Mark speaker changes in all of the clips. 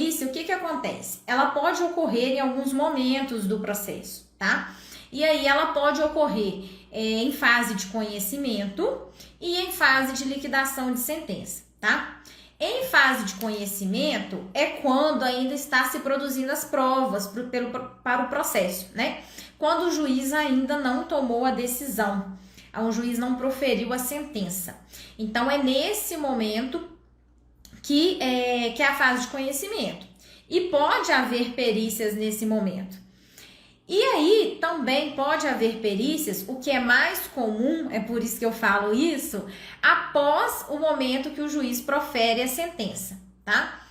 Speaker 1: perícia, o que acontece? Ela pode ocorrer em alguns momentos do processo, tá? E aí ela pode ocorrer em fase de conhecimento e em fase de liquidação de sentença, tá? Em fase de conhecimento é quando ainda está se produzindo as provas para o processo, né? Quando o juiz ainda não tomou a decisão, o juiz não proferiu a sentença. Então é nesse momento que é a fase de conhecimento. E pode haver perícias nesse momento. E aí também pode haver perícias, o que é mais comum, é por isso que eu falo isso, após o momento que o juiz profere a sentença, tá?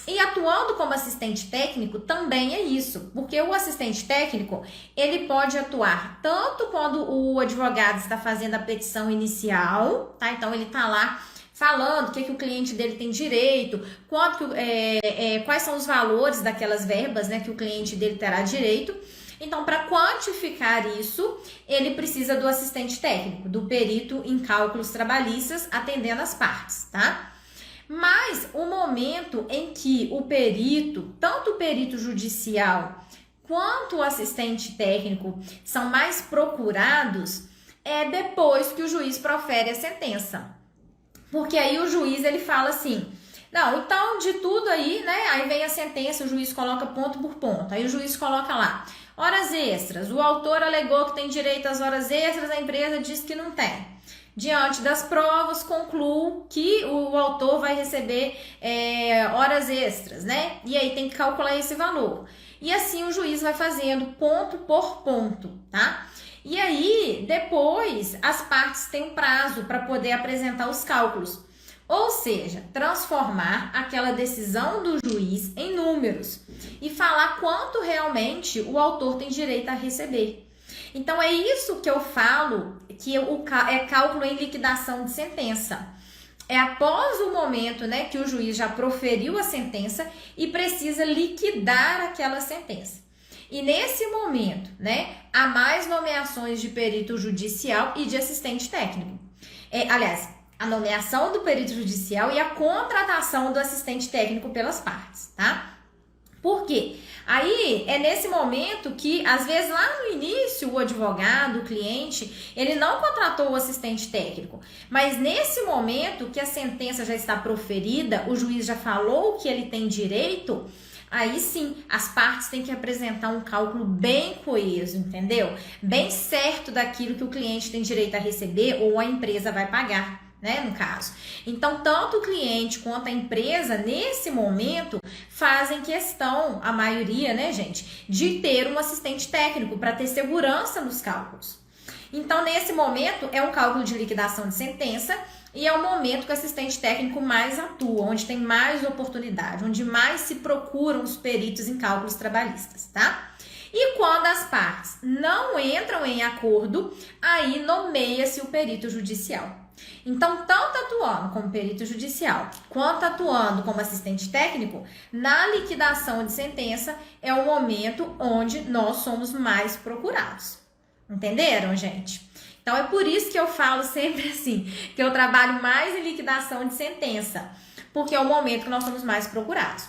Speaker 1: E atuando como assistente técnico também é isso, porque o assistente técnico, ele pode atuar tanto quando o advogado está fazendo a petição inicial, tá? Então ele tá lá falando o que o cliente dele tem direito, quais são os valores daquelas verbas, né, que o cliente dele terá direito. Então, para quantificar isso, ele precisa do assistente técnico, do perito em cálculos trabalhistas, atendendo as partes, tá? Mas o momento em que o perito, tanto o perito judicial quanto o assistente técnico, são mais procurados, é depois que o juiz profere a sentença. Porque aí o juiz, ele fala assim, não, então de tudo aí, né, aí vem a sentença, o juiz coloca ponto por ponto, aí o juiz coloca lá, horas extras, o autor alegou que tem direito às horas extras, a empresa diz que não tem. Diante das provas, concluo que o autor vai receber horas extras, né? E aí tem que calcular esse valor. E assim o juiz vai fazendo ponto por ponto, tá? E aí, depois, as partes têm um prazo para poder apresentar os cálculos. Ou seja, transformar aquela decisão do juiz em números e falar quanto realmente o autor tem direito a receber. Então, é isso que eu falo, que é cálculo em liquidação de sentença. É após o momento, né, que o juiz já proferiu a sentença e precisa liquidar aquela sentença. E nesse momento, né, há mais nomeações de perito judicial e de assistente técnico. Aliás, a nomeação do perito judicial e a contratação do assistente técnico pelas partes, tá? Por quê? Aí é nesse momento que, às vezes, lá no início, o advogado, o cliente, ele não contratou o assistente técnico, mas nesse momento que a sentença já está proferida, o juiz já falou que ele tem direito, aí sim, as partes têm que apresentar um cálculo bem coeso, entendeu? Bem certo daquilo que o cliente tem direito a receber ou a empresa vai pagar, né, no caso. Então, tanto o cliente quanto a empresa, nesse momento, fazem questão, a maioria, né, gente, de ter um assistente técnico para ter segurança nos cálculos. Então, nesse momento, é um cálculo de liquidação de sentença e é o momento que o assistente técnico mais atua, onde tem mais oportunidade, onde mais se procuram os peritos em cálculos trabalhistas, tá? E quando as partes não entram em acordo, aí nomeia-se o perito judicial. Então, tanto atuando como perito judicial, quanto atuando como assistente técnico, na liquidação de sentença é o momento onde nós somos mais procurados. Entenderam, gente? Então, é por isso que eu falo sempre assim, que eu trabalho mais em liquidação de sentença, porque é o momento que nós somos mais procurados.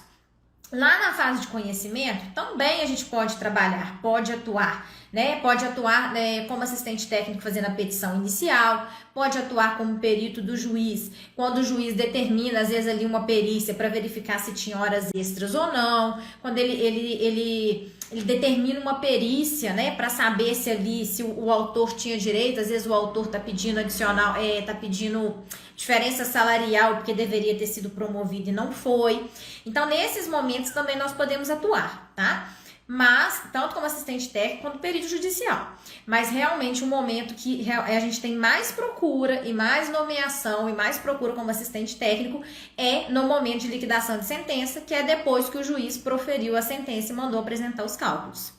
Speaker 1: Lá na fase de conhecimento, também a gente pode trabalhar, pode atuar, né? Pode atuar como assistente técnico fazendo a petição inicial, pode atuar como perito do juiz, quando o juiz determina, às vezes, ali uma perícia para verificar se tinha horas extras ou não, quando ele determina uma perícia, né, para saber se o autor tinha direito, às vezes o autor está pedindo adicional, está pedindo diferença salarial porque deveria ter sido promovido e não foi. Então, nesses momentos também nós podemos atuar, tá? Mas, tanto como assistente técnico quanto perito judicial. Mas, realmente, o momento que a gente tem mais procura e mais nomeação e mais procura como assistente técnico é no momento de liquidação de sentença, que é depois que o juiz proferiu a sentença e mandou apresentar os cálculos.